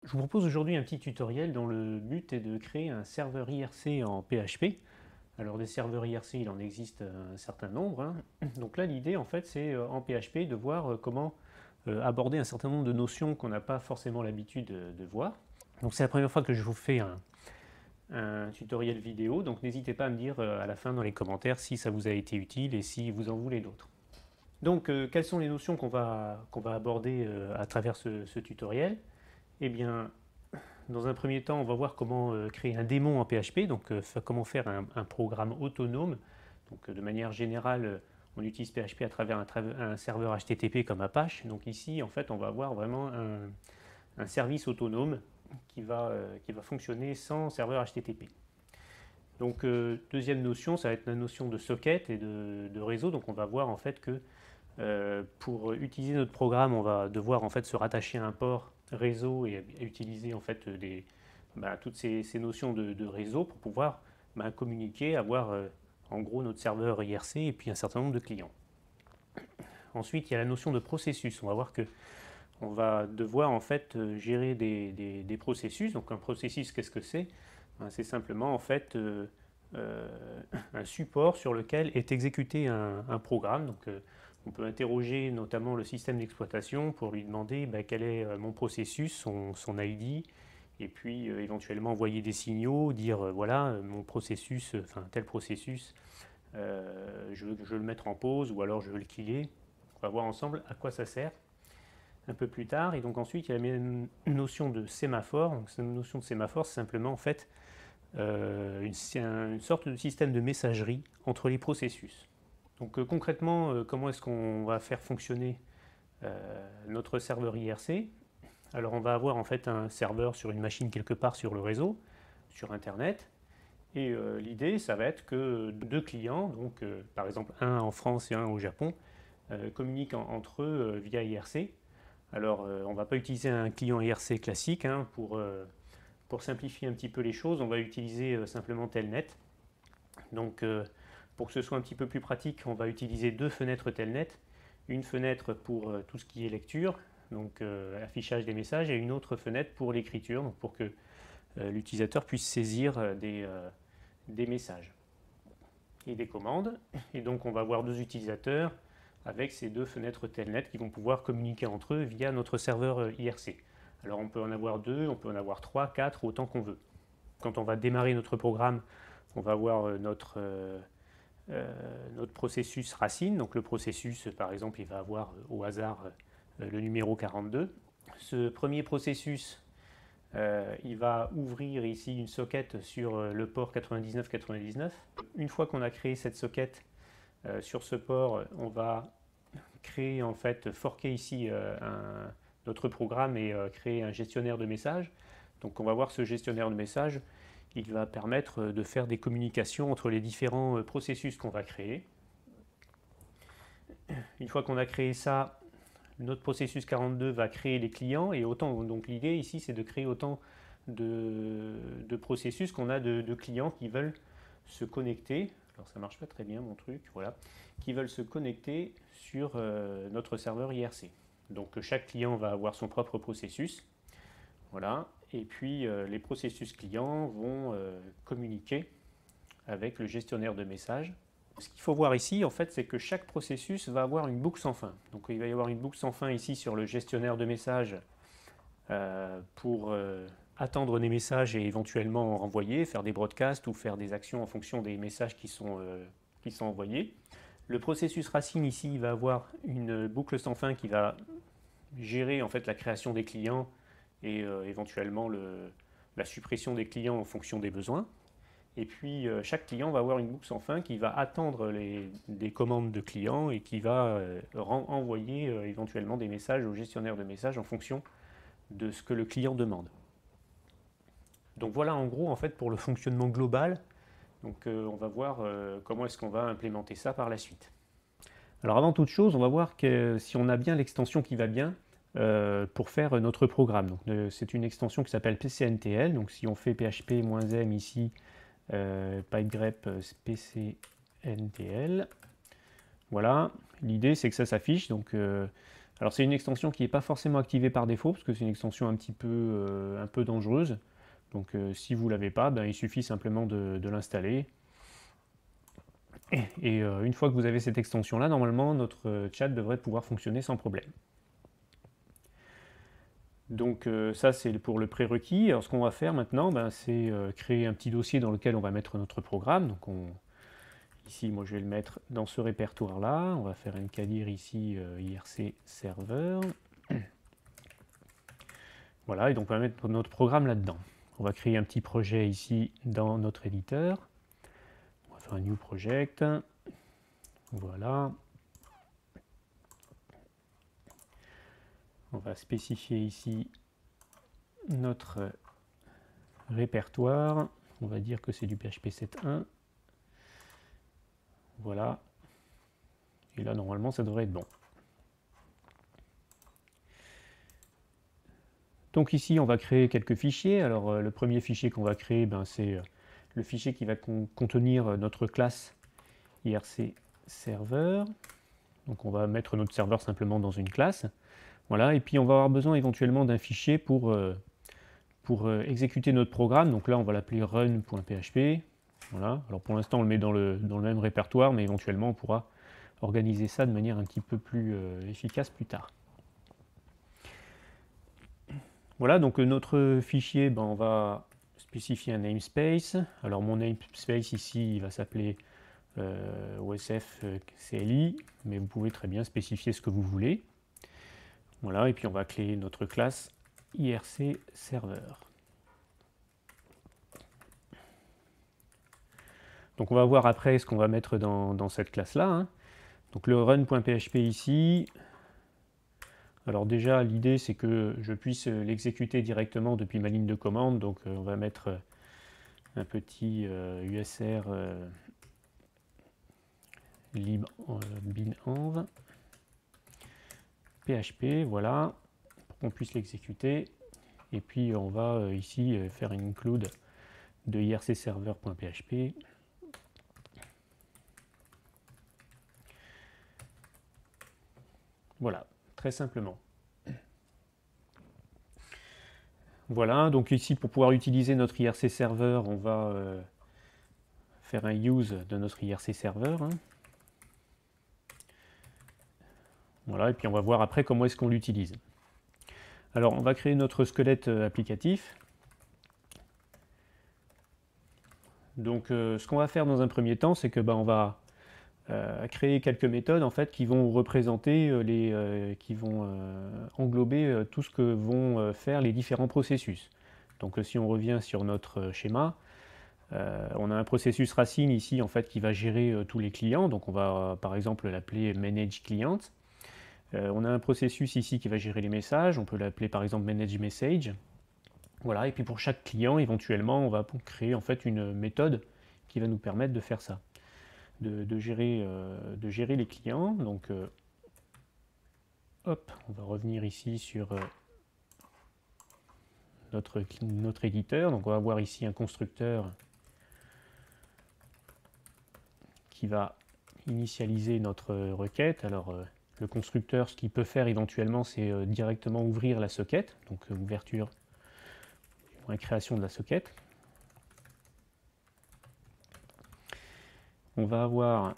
Je vous propose aujourd'hui un petit tutoriel dont le but est de créer un serveur IRC en PHP. Alors des serveurs IRC, il en existe un certain nombre, hein. Donc là l'idée en fait c'est en PHP de voir comment aborder un certain nombre de notions qu'on n'a pas forcément l'habitude de voir. Donc c'est la première fois que je vous fais un tutoriel vidéo, donc n'hésitez pas à me dire à la fin dans les commentaires si ça vous a été utile et si vous en voulez d'autres. Donc quelles sont les notions qu'on va aborder à travers ce tutoriel? Eh bien, dans un premier temps, on va voir comment créer un démon en PHP, donc comment faire un programme autonome. Donc de manière générale, on utilise PHP à travers un serveur HTTP comme Apache. Donc ici, en fait, on va avoir vraiment un service autonome qui va fonctionner sans serveur HTTP. Donc deuxième notion, ça va être la notion de socket et de réseau. Donc on va voir en fait que pour utiliser notre programme, on va devoir en fait se rattacher à un port réseau et utiliser en fait toutes ces notions de réseau pour pouvoir communiquer, avoir en gros notre serveur IRC et puis un certain nombre de clients. Ensuite, il y a la notion de processus. On va voir que on va devoir en fait gérer des processus. Donc un processus, qu'est-ce que c'est? C'est simplement en fait un support sur lequel est exécuté un programme. Donc on peut interroger notamment le système d'exploitation pour lui demander quel est mon processus, son ID, et puis éventuellement envoyer des signaux, dire voilà mon processus, enfin tel processus, je veux le mettre en pause ou alors je veux le killer. On va voir ensemble à quoi ça sert un peu plus tard. Et donc ensuite il y a une notion de sémaphore. Donc cette notion de sémaphore, c'est simplement en fait une sorte de système de messagerie entre les processus. Donc concrètement, comment est-ce qu'on va faire fonctionner notre serveur IRC? Alors on va avoir en fait un serveur sur une machine quelque part sur le réseau, sur Internet, et l'idée ça va être que deux clients, donc par exemple un en France et un au Japon, communiquent entre eux via IRC. Alors on ne va pas utiliser un client IRC classique, hein, pour simplifier un petit peu les choses, on va utiliser simplement Telnet. Donc pour que ce soit un petit peu plus pratique, on va utiliser deux fenêtres Telnet. Une fenêtre pour tout ce qui est lecture, donc affichage des messages, et une autre fenêtre pour l'écriture, donc pour que l'utilisateur puisse saisir des messages et des commandes. Et donc on va avoir deux utilisateurs avec ces deux fenêtres Telnet qui vont pouvoir communiquer entre eux via notre serveur IRC. Alors on peut en avoir deux, on peut en avoir trois, quatre, autant qu'on veut. Quand on va démarrer notre programme, on va avoir notre processus racine. Donc le processus, par exemple, il va avoir au hasard le numéro 42. Ce premier processus, il va ouvrir ici une socket sur le port 99-99. Une fois qu'on a créé cette socket sur ce port, on va créer en fait, forquer ici notre programme et créer un gestionnaire de messages. Donc on va voir ce gestionnaire de messages, il va permettre de faire des communications entre les différents processus qu'on va créer. Une fois qu'on a créé ça, notre processus 42 va créer les clients et autant, donc l'idée ici c'est de créer autant de processus qu'on a de clients qui veulent se connecter. Alors ça marche pas très bien mon truc, voilà, qui veulent se connecter sur notre serveur IRC. Donc chaque client va avoir son propre processus, voilà, et puis les processus clients vont communiquer avec le gestionnaire de messages. Ce qu'il faut voir ici, en fait, c'est que chaque processus va avoir une boucle sans fin. Donc il va y avoir une boucle sans fin ici sur le gestionnaire de messages pour attendre des messages et éventuellement en renvoyer, faire des broadcasts ou faire des actions en fonction des messages qui sont envoyés. Le processus racine ici il va avoir une boucle sans fin qui va gérer en fait la création des clients et éventuellement la suppression des clients en fonction des besoins. Et puis chaque client va avoir une boucle sans fin qui va attendre des commandes de clients et qui va envoyer éventuellement des messages au gestionnaire de messages en fonction de ce que le client demande. Donc voilà en gros en fait pour le fonctionnement global. Donc on va voir comment est-ce qu'on va implémenter ça par la suite. Alors avant toute chose, on va voir que si on a bien l'extension qui va bien pour faire notre programme. C'est une extension qui s'appelle PCNTL. Donc si on fait php-m ici, pipegrep PCNTL. Voilà, l'idée c'est que ça s'affiche. Donc Alors c'est une extension qui n'est pas forcément activée par défaut, parce que c'est une extension un peu dangereuse. Donc si vous ne l'avez pas, ben, il suffit simplement de l'installer. Et une fois que vous avez cette extension-là, normalement, notre chat devrait pouvoir fonctionner sans problème. Donc ça, c'est pour le prérequis. Alors ce qu'on va faire maintenant, ben, c'est créer un petit dossier dans lequel on va mettre notre programme. Donc ici, moi, je vais le mettre dans ce répertoire-là. On va faire une cadir ici, IRC serveur. Voilà, et donc on va mettre notre programme là-dedans. On va créer un petit projet ici dans notre éditeur. On va faire un new project. Voilà. On va spécifier ici notre répertoire. On va dire que c'est du PHP 7.1. Voilà. Et là, normalement, ça devrait être bon. Donc ici, on va créer quelques fichiers. Alors, le premier fichier qu'on va créer, ben, c'est le fichier qui va contenir notre classe IRC serveur. Donc, on va mettre notre serveur simplement dans une classe. Voilà. Et puis, on va avoir besoin éventuellement d'un fichier pour exécuter notre programme. Donc là, on va l'appeler run.php. Voilà. Alors, pour l'instant, on le met dans le même répertoire, mais éventuellement, on pourra organiser ça de manière un petit peu plus efficace plus tard. Voilà, donc notre fichier, ben, on va spécifier un namespace. Alors mon namespace ici, il va s'appeler OSF CLI, mais vous pouvez très bien spécifier ce que vous voulez. Voilà, et puis on va créer notre classe IRC serveur. Donc on va voir après ce qu'on va mettre dans cette classe-là. Hein. Donc le run.php ici, alors déjà, l'idée, c'est que je puisse l'exécuter directement depuis ma ligne de commande. Donc, on va mettre un petit usr libinenv php, voilà, pour qu'on puisse l'exécuter. Et puis, on va ici faire une include de ircserver.php. Voilà, très simplement. Voilà, donc ici pour pouvoir utiliser notre IRC serveur, on va faire un use de notre IRC serveur. Hein. Voilà, et puis on va voir après comment est-ce qu'on l'utilise. Alors on va créer notre squelette applicatif. Donc ce qu'on va faire dans un premier temps, c'est que on va créer quelques méthodes en fait qui vont représenter qui vont englober tout ce que vont faire les différents processus. Donc si on revient sur notre schéma, on a un processus racine ici en fait qui va gérer tous les clients. Donc on va par exemple l'appeler manage client. On a un processus ici qui va gérer les messages. On peut l'appeler par exemple manage message. Voilà. Et puis pour chaque client, éventuellement, on va créer en fait une méthode qui va nous permettre de faire ça. De gérer les clients. Donc, hop, on va revenir ici sur notre éditeur. Donc, on va avoir ici un constructeur qui va initialiser notre requête. Alors, le constructeur, ce qu'il peut faire éventuellement, c'est directement ouvrir la socket. Donc, ouverture, création de la socket. On va avoir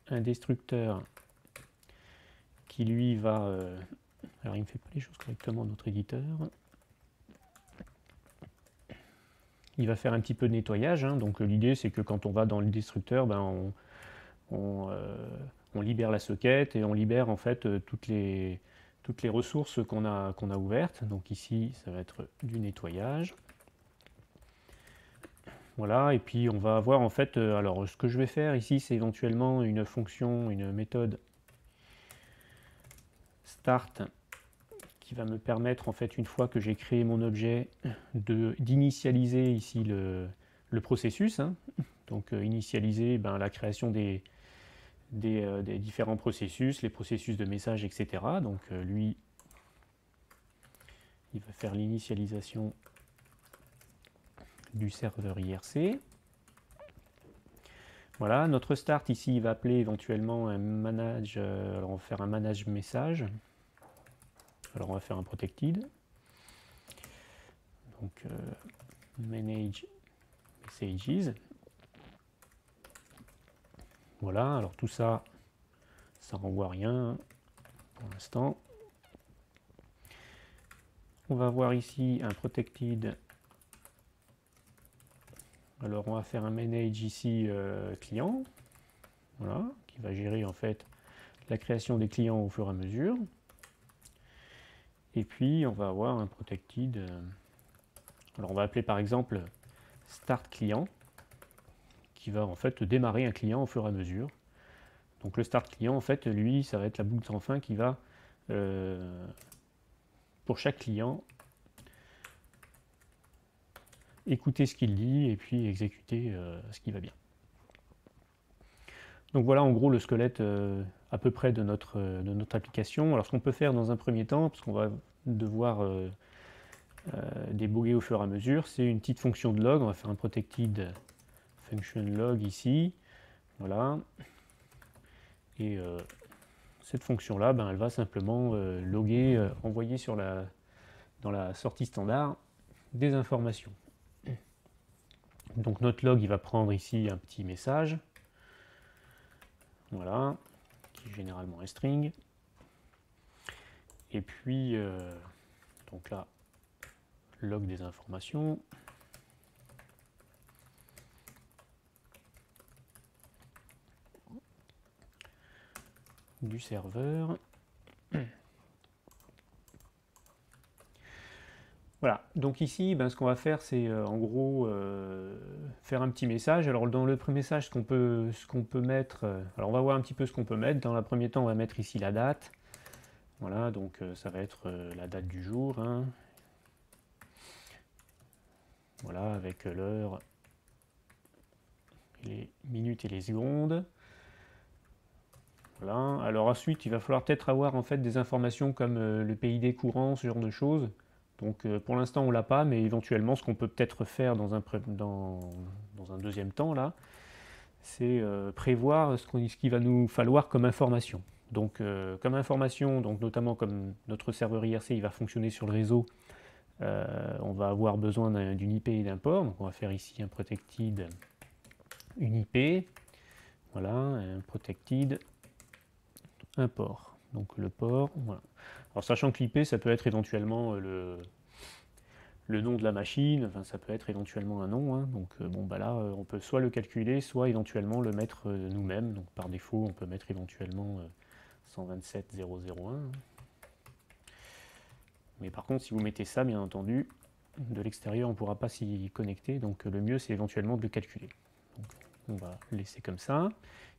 un destructeur qui lui va... alors il ne fait pas les choses correctement, notre éditeur. Il va faire un petit peu de nettoyage. Hein. Donc l'idée c'est que quand on va dans le destructeur, on libère la socket et on libère en fait toutes les ressources qu'on a ouvertes. Donc ici ça va être du nettoyage. Voilà, et puis on va avoir en fait, alors ce que je vais faire ici, c'est éventuellement une fonction, une méthode start qui va me permettre en fait, une fois que j'ai créé mon objet, d'initialiser ici le processus. Hein. Donc initialiser la création des différents processus, les processus de message, etc. Donc lui, il va faire l'initialisation du serveur IRC. Voilà, notre start ici, il va appeler éventuellement un manage, alors on va faire un manage message. Alors on va faire un protected. Donc manage messages. Voilà, alors tout ça, ça renvoie rien pour l'instant. On va voir ici un protected. Alors on va faire un manage ici client, voilà, qui va gérer en fait la création des clients au fur et à mesure. Et puis on va avoir un protected. Alors on va appeler par exemple start client, qui va en fait démarrer un client au fur et à mesure. Donc le start client, en fait, lui, ça va être la boucle sans fin qui va, pour chaque client, écouter ce qu'il dit et puis exécuter ce qui va bien. Donc voilà en gros le squelette à peu près de notre application. Alors ce qu'on peut faire dans un premier temps, parce qu'on va devoir déboguer au fur et à mesure, c'est une petite fonction de log. On va faire un protected function log ici. Voilà. Et cette fonction-là, ben, elle va simplement loguer, envoyer dans la sortie standard des informations. Donc notre log, il va prendre ici un petit message, voilà, qui est généralement un string. Et puis, donc là, log des informations. Du serveur. Voilà, donc ici, ben, ce qu'on va faire, c'est en gros faire un petit message. Alors dans le premier message, ce qu'on peut mettre, alors on va voir un petit peu ce qu'on peut mettre. Dans le premier temps, on va mettre ici la date. Voilà, donc ça va être la date du jour. Hein. Voilà, avec l'heure, les minutes et les secondes. Voilà, alors ensuite, il va falloir peut-être avoir en fait des informations comme le PID courant, ce genre de choses. Donc pour l'instant on ne l'a pas, mais éventuellement ce qu'on peut peut-être faire dans un deuxième temps là, c'est prévoir ce qu'il va nous falloir comme information. Donc comme information, donc notamment comme notre serveur IRC il va fonctionner sur le réseau, on va avoir besoin d'une IP et d'un port. Donc on va faire ici un protected, une IP, voilà, un protected, un port. Donc le port, voilà. Alors sachant que l'IP ça peut être éventuellement le nom de la machine, enfin, ça peut être éventuellement un nom, hein. Donc bon bah là on peut soit le calculer, soit éventuellement le mettre nous-mêmes. Donc par défaut on peut mettre éventuellement 127.0.0.1. Mais par contre si vous mettez ça bien entendu, de l'extérieur on ne pourra pas s'y connecter, donc le mieux c'est éventuellement de le calculer. Donc on va laisser comme ça.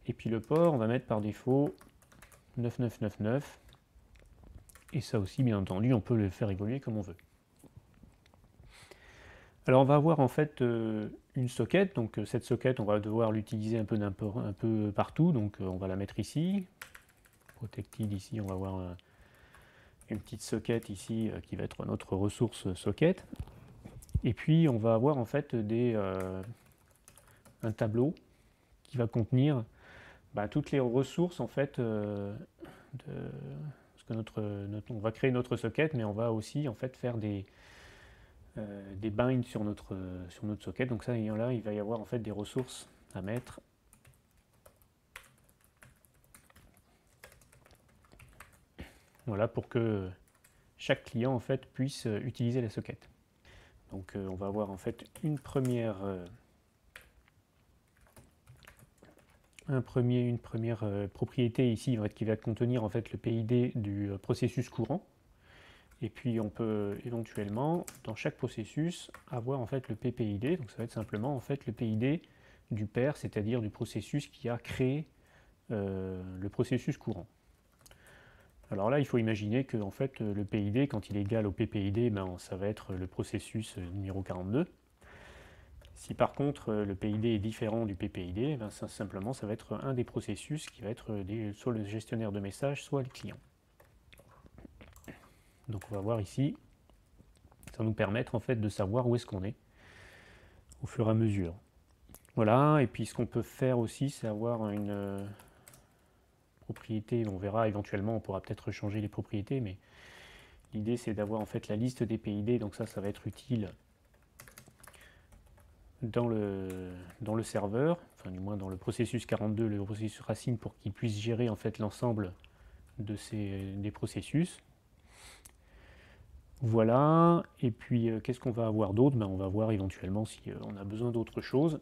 Et puis le port on va mettre par défaut 9999. Et ça aussi bien entendu on peut le faire évoluer comme on veut. Alors on va avoir en fait une socket, donc cette socket on va devoir l'utiliser un peu partout, donc on va la mettre ici, protected ici, on va avoir une petite socket ici qui va être notre ressource socket, et puis on va avoir en fait un tableau qui va contenir toutes les ressources en fait parce que on va créer notre socket, mais on va aussi en fait faire des binds sur notre socket. Donc ça, là, il va y avoir en fait des ressources à mettre. Voilà, pour que chaque client en fait puisse utiliser la socket. Donc on va avoir en fait une première propriété ici qui va contenir en fait le PID du processus courant. Et puis on peut éventuellement, dans chaque processus, avoir en fait le PPID. Donc ça va être simplement en fait le PID du père, c'est-à-dire du processus qui a créé le processus courant. Alors là, il faut imaginer que en fait, le PID, quand il est égal au PPID, ça va être le processus numéro 42. Si par contre le PID est différent du PPID, simplement ça va être un des processus qui va être soit le gestionnaire de messages, soit le client. Donc on va voir ici, ça va nous permettre en fait de savoir où est-ce qu'on est au fur et à mesure. Voilà, et puis ce qu'on peut faire aussi, c'est avoir une propriété, on verra éventuellement, on pourra peut-être changer les propriétés, mais l'idée c'est d'avoir en fait la liste des PID, donc ça va être utile dans le serveur, enfin du moins dans le processus 42, le processus racine, pour qu'il puisse gérer en fait l'ensemble des processus. Voilà, et puis qu'est-ce qu'on va avoir d'autre? On va voir éventuellement si on a besoin d'autre chose.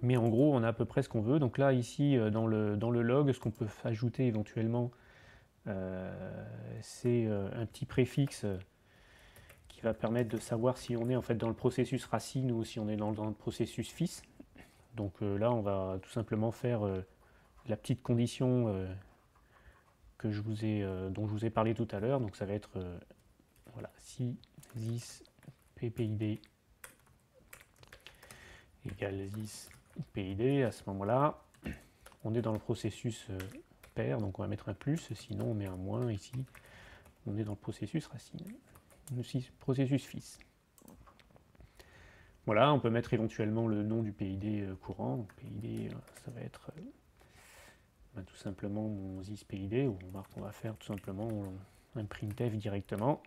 Mais en gros, on a à peu près ce qu'on veut. Donc là, ici, dans le log, ce qu'on peut ajouter éventuellement, c'est un petit préfixe qui va permettre de savoir si on est en fait dans le processus racine ou si on est dans le processus fils. Donc là, on va tout simplement faire la petite condition dont je vous ai parlé tout à l'heure. Donc ça va être voilà, si this ppid égale this PID, à ce moment-là, on est dans le processus pair, donc on va mettre un plus, sinon on met un moins ici, on est dans le processus racine, processus fils. Voilà, on peut mettre éventuellement le nom du PID courant, donc PID, ça va être tout simplement mon this PID, ou on va faire tout simplement un printf directement.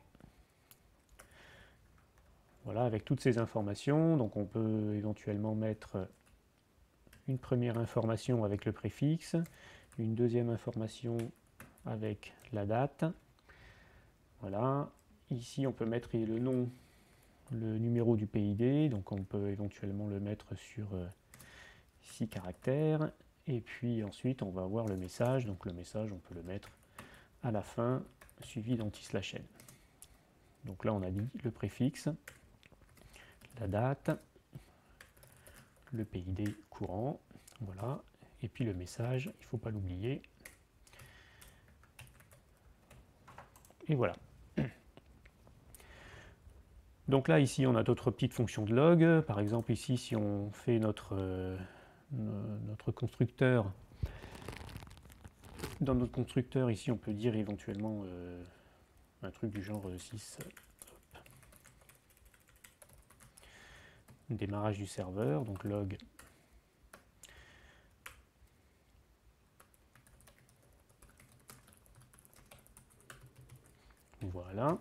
Voilà, avec toutes ces informations, donc on peut éventuellement mettre une première information avec le préfixe, une deuxième information avec la date. Voilà. Ici, on peut mettre le nom, le numéro du PID, donc on peut éventuellement le mettre sur 6 caractères. Et puis ensuite, on va avoir le message. Donc le message, on peut le mettre à la fin, suivi d'anti/n. Donc là, on a dit le préfixe, la date, le PID courant, voilà, et puis le message, il ne faut pas l'oublier. Et voilà. Donc là, ici, on a d'autres petites fonctions de log. Par exemple, ici, si on fait notre constructeur, dans notre constructeur, ici, on peut dire éventuellement un truc du genre 6. Démarrage du serveur, donc log voilà,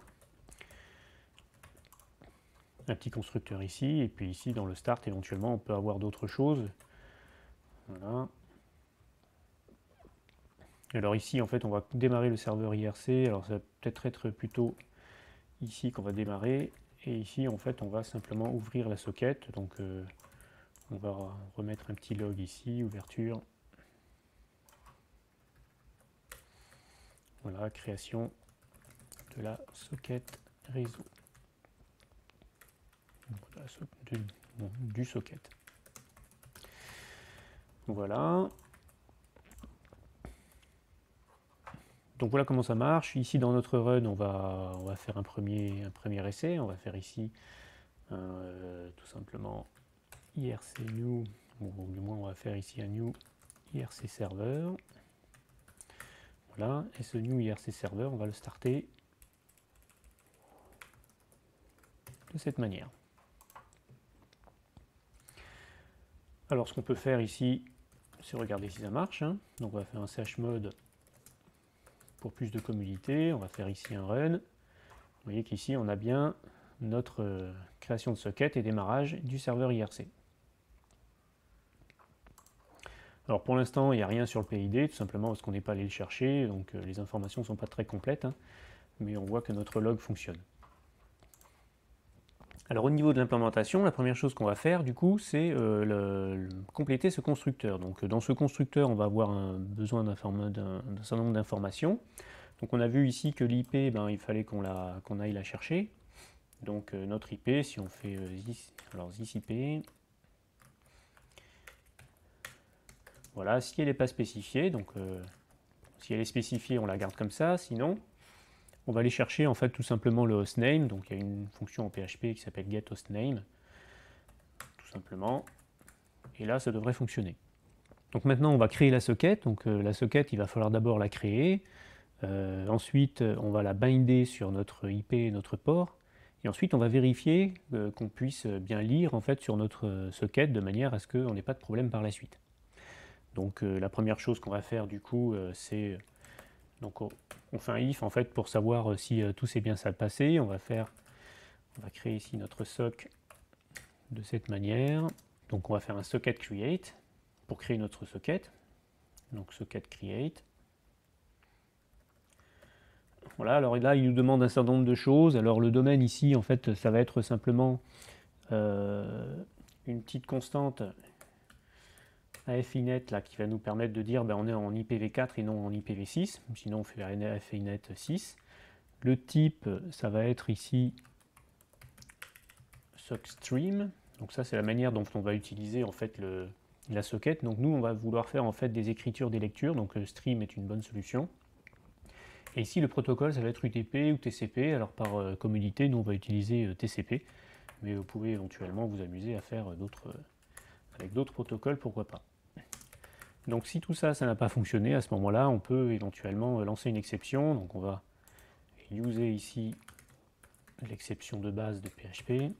un petit constructeur ici, et puis ici dans le start éventuellement on peut avoir d'autres choses. Voilà. Alors ici en fait on va démarrer le serveur IRC, alors ça va peut-être être plutôt ici qu'on va démarrer, et ici en fait on va simplement ouvrir la socket, donc on va remettre un petit log ici, ouverture, voilà, création de la socket réseau, du socket. Voilà. Donc voilà comment ça marche. Ici dans notre run, on va faire un premier essai. On va faire ici tout simplement IRC new, ou du moins on va faire ici un new IRC server. Voilà, et ce new IRC server, on va le starter de cette manière. Alors ce qu'on peut faire ici, c'est regarder si ça marche. Hein. Donc on va faire un chmod pour plus de communauté. On va faire ici un run. Vous voyez qu'ici on a bien notre création de socket et démarrage du serveur IRC. Alors pour l'instant, il n'y a rien sur le PID, tout simplement parce qu'on n'est pas allé le chercher, donc les informations ne sont pas très complètes, hein, mais on voit que notre log fonctionne. Alors au niveau de l'implémentation, la première chose qu'on va faire du coup, c'est compléter ce constructeur. Donc dans ce constructeur, on va avoir besoin d'un certain nombre d'informations. Donc on a vu ici que l'IP, il fallait qu'on aille la chercher. Donc notre IP, si on fait this IP, voilà, si elle n'est pas spécifiée, donc si elle est spécifiée, on la garde comme ça, sinon on va aller chercher en fait tout simplement le hostname, donc il y a une fonction en PHP qui s'appelle getHostname, tout simplement, et là ça devrait fonctionner. Donc maintenant on va créer la socket, donc la socket il va falloir d'abord la créer, ensuite on va la binder sur notre IP et notre port, Et ensuite, on va vérifier qu'on puisse bien lire en fait sur notre socket de manière à ce qu'on n'ait pas de problème par la suite. Donc la première chose qu'on va faire du coup, c'est donc on fait un if en fait pour savoir si tout s'est bien ça passé. On va créer ici notre sock de cette manière. Donc on va faire un socket create pour créer notre socket. Donc socket create. Voilà, alors là il nous demande un certain nombre de choses. Alors le domaine ici en fait ça va être simplement une petite constante AFINET là, qui va nous permettre de dire ben, on est en IPv4 et non en IPv6, sinon on fait AFINET 6. Le type, ça va être ici SockStream, donc ça c'est la manière dont on va utiliser en fait la socket. Donc nous on va vouloir faire en fait des écritures, des lectures, donc stream est une bonne solution. Et ici le protocole ça va être UTP ou TCP, alors par commodité nous on va utiliser TCP, mais vous pouvez éventuellement vous amuser à faire avec d'autres protocoles, pourquoi pas. Donc si tout ça, ça n'a pas fonctionné, à ce moment-là, on peut éventuellement lancer une exception. Donc on va user ici l'exception de base de PHP.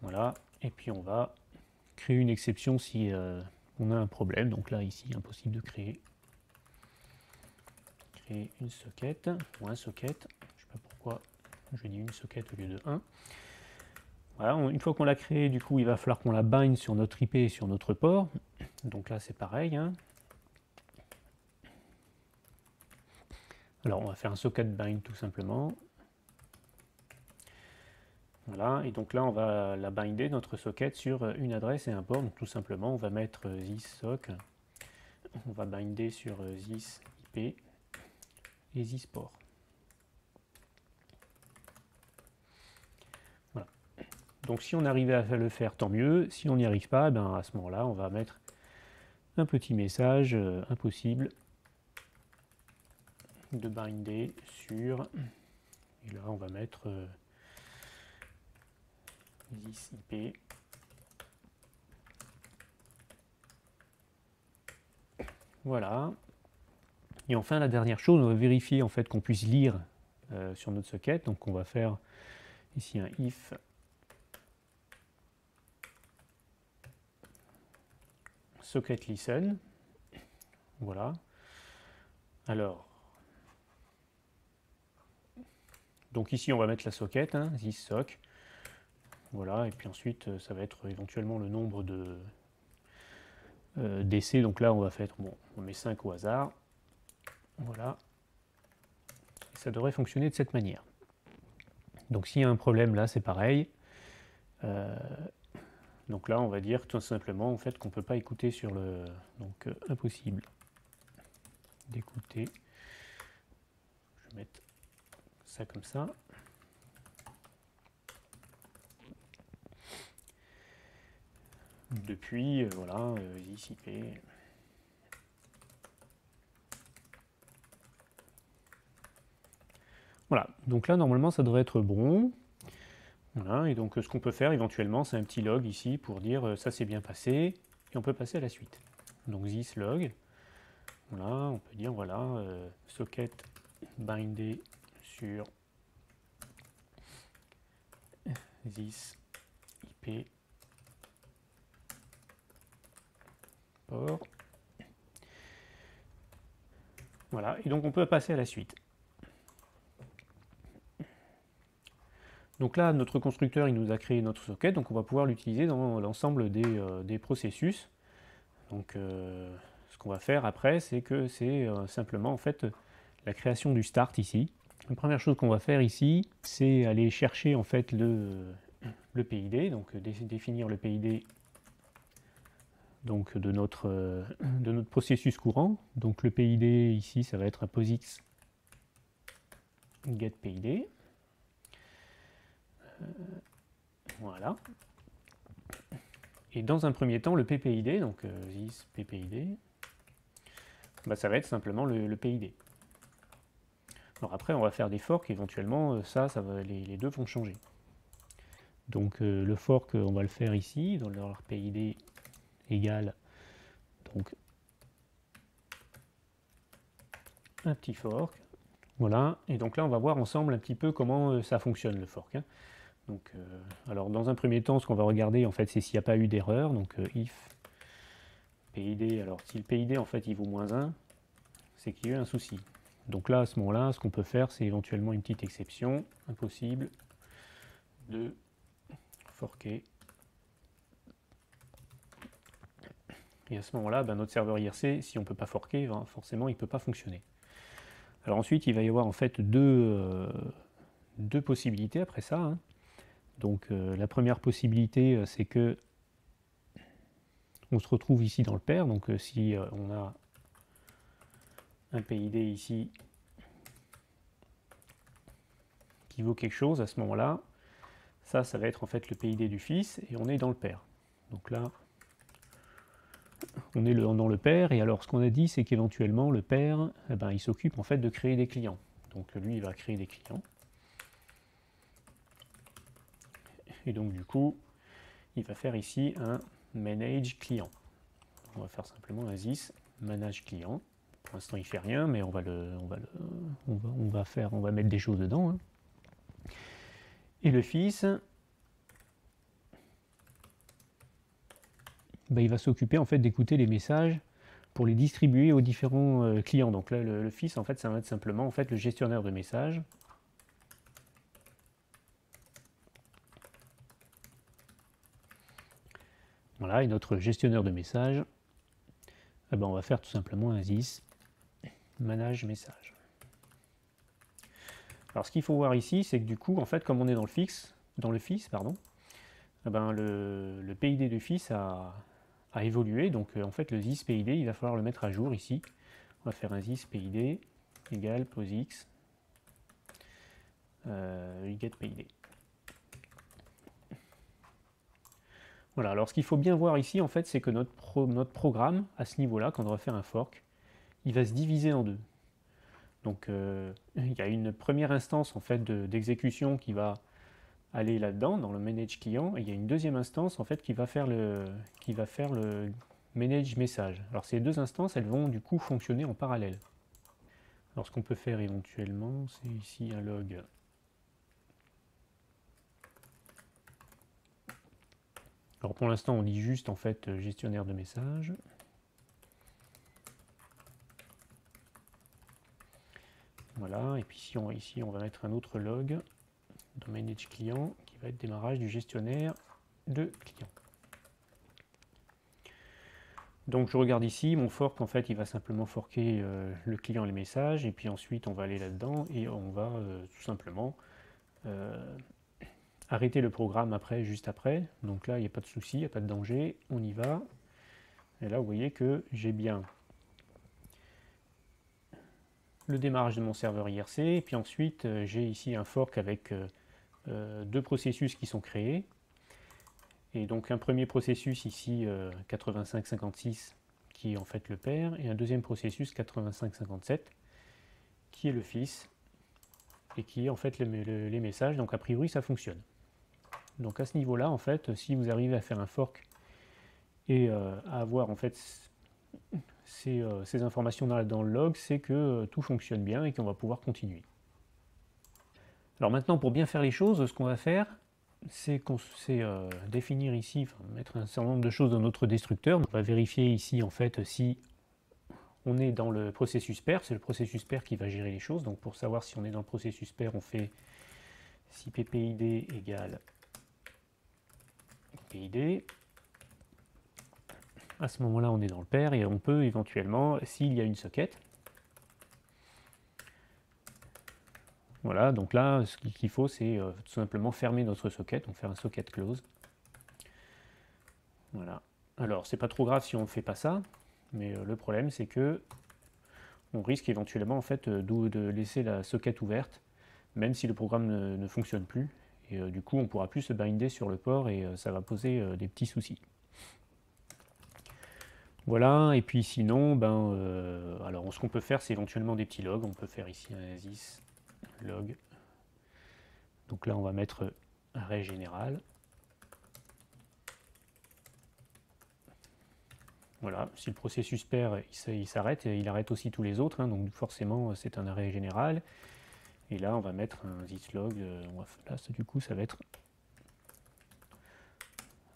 Voilà, et puis on va créer une exception si on a un problème. Donc là, ici, impossible de créer une socket, ou un socket. Je ne sais pas pourquoi je dis une socket au lieu de un. Voilà, une fois qu'on l'a créé, du coup, il va falloir qu'on la bind sur notre IP et sur notre port. Donc là, c'est pareil. Hein. Alors, on va faire un socket bind tout simplement. Voilà, et donc là, on va la binder, notre socket, sur une adresse et un port. Donc tout simplement, on va mettre this sock. On va binder sur this IP et this port. Voilà. Donc si on arrivait à le faire, tant mieux. Si on n'y arrive pas, ben à ce moment-là, on va mettre un petit message impossible de binder sur, et là on va mettre this IP. Voilà. Et enfin la dernière chose, on va vérifier en fait qu'on puisse lire sur notre socket. Donc on va faire ici un if socket listen. Voilà. Alors, donc ici on va mettre la socket, hein, this sock. Voilà, et puis ensuite ça va être éventuellement le nombre de d'essais. Donc là on va faire, bon, on met 5 au hasard. Voilà. Et ça devrait fonctionner de cette manière. Donc s'il y a un problème là, c'est pareil. Donc là on va dire tout simplement en fait qu'on ne peut pas écouter sur le. Donc impossible d'écouter. Je vais mettre ça comme ça. Depuis, voilà, this IP. Voilà, donc là normalement ça devrait être bon. Voilà, et donc ce qu'on peut faire éventuellement, c'est un petit log ici pour dire ça s'est bien passé, et on peut passer à la suite. Donc this log, voilà, on peut dire voilà, socket bindé sur this IP port. Voilà, et donc on peut passer à la suite. Donc là, notre constructeur, il nous a créé notre socket, donc on va pouvoir l'utiliser dans l'ensemble des processus. Donc ce qu'on va faire après, c'est que c'est simplement en fait la création du start ici. La première chose qu'on va faire ici, c'est aller chercher en fait le PID, donc définir le PID donc, de notre processus courant. Donc le PID ici, ça va être un POSIX get PID. Voilà. Et dans un premier temps, le PPID, donc this PPID, bah, ça va être simplement le PID. Alors après, on va faire des forks, éventuellement, les deux vont changer. Donc le fork, on va le faire ici, dans leur PID égale, donc un petit fork, Voilà, et donc là on va voir ensemble un petit peu comment ça fonctionne le fork, hein. Donc, alors dans un premier temps, ce qu'on va regarder en fait, c'est s'il n'y a pas eu d'erreur. Donc if PID, alors si le PID en fait il vaut -1, c'est qu'il y a eu un souci. Donc là, à ce moment-là, ce qu'on peut faire, c'est éventuellement une petite exception, impossible de forker. Et à ce moment-là, ben, notre serveur IRC, si on ne peut pas forker, forcément il ne peut pas fonctionner. Alors ensuite, il va y avoir en fait deux possibilités après ça, hein. Donc la première possibilité, c'est que on se retrouve ici dans le pair. Donc si on a un PID ici qui vaut quelque chose, à ce moment-là, ça va être en fait le PID du fils, et on est dans le pair. Donc là, on est dans le pair, et alors ce qu'on a dit, c'est qu'éventuellement, le pair, eh ben, il s'occupe en fait de créer des clients. Donc lui, il va créer des clients. Et donc du coup, il va faire ici un manage client. On va faire simplement un this manage client. Pour l'instant, il ne fait rien, mais on va mettre des choses dedans, hein. Et le fils, ben, il va s'occuper en fait d'écouter les messages pour les distribuer aux différents clients. Donc là, le fils, en fait, ça va être simplement en fait le gestionnaire de messages. Voilà, et notre gestionnaire de messages, eh ben, on va faire tout simplement un this manage message. Alors ce qu'il faut voir ici, c'est que du coup, en fait, comme on est dans le fils, eh ben, le PID de fils a évolué. Donc en fait, le this PID, il va falloir le mettre à jour ici. On va faire un this PID égale POSIX get PID. Voilà, alors ce qu'il faut bien voir ici, en fait, c'est que notre programme, à ce niveau-là, quand on va faire un fork, il va se diviser en deux. Donc il y a une première instance en fait d'exécution qui va aller là-dedans, dans le manage client, et il y a une deuxième instance en fait qui va faire le manage message. Alors ces deux instances, elles vont du coup fonctionner en parallèle. Alors ce qu'on peut faire éventuellement, c'est ici un log. Alors pour l'instant, on dit juste en fait gestionnaire de messages. Voilà, et puis ici on va mettre un autre log de manage client qui va être démarrage du gestionnaire de client. Donc je regarde ici, mon fork en fait il va simplement forker le client et les messages, et puis ensuite on va aller là-dedans et on va tout simplement arrêter le programme après, juste après. Donc là il n'y a pas de souci, il n'y a pas de danger, on y va. Et là vous voyez que j'ai bien le démarrage de mon serveur IRC, et puis ensuite j'ai ici un fork avec deux processus qui sont créés. Et donc un premier processus ici 8556 qui est en fait le père, et un deuxième processus 8557 qui est le fils et qui est en fait les messages. Donc a priori ça fonctionne. Donc à ce niveau-là, en fait, si vous arrivez à faire un fork et à avoir en fait ces informations dans le log, c'est que tout fonctionne bien et qu'on va pouvoir continuer. Alors maintenant, pour bien faire les choses, ce qu'on va faire, c'est définir ici, enfin, mettre un certain nombre de choses dans notre destructeur. On va vérifier ici en fait si on est dans le processus pair, c'est le processus pair qui va gérer les choses. Donc pour savoir si on est dans le processus pair, on fait si ppid égale PID. À ce moment-là, on est dans le pair et on peut éventuellement, s'il y a une socket, voilà, donc là, ce qu'il faut, c'est tout simplement fermer notre socket, donc faire un socket close. Voilà. Alors, c'est pas trop grave si on ne fait pas ça, mais le problème, c'est que on risque éventuellement en fait de laisser la socket ouverte, même si le programme ne fonctionne plus. Et du coup, on ne pourra plus se binder sur le port et ça va poser des petits soucis. Voilà, et puis sinon, alors ce qu'on peut faire, c'est éventuellement des petits logs. On peut faire ici un this log. Donc là, on va mettre arrêt général. Voilà, si le processus perd, il s'arrête, et il arrête aussi tous les autres, hein, donc forcément c'est un arrêt général. Et là on va mettre un syslog, là du coup ça va être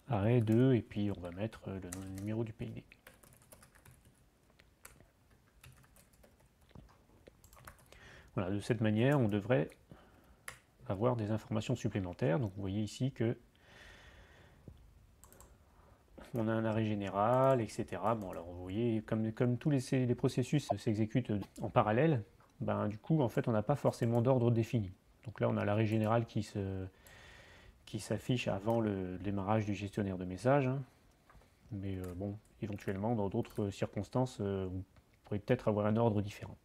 arrêt 2, et puis on va mettre le numéro du PID. Voilà, de cette manière on devrait avoir des informations supplémentaires. Donc vous voyez ici que on a un arrêt général, etc. Bon, alors vous voyez, comme tous les processus s'exécutent en parallèle, ben, du coup, en fait, on n'a pas forcément d'ordre défini. Donc là, on a l'arrêt général qui s'affiche avant le démarrage du gestionnaire de messages. Hein. Mais bon, éventuellement, dans d'autres circonstances, vous pourrez peut-être avoir un ordre différent.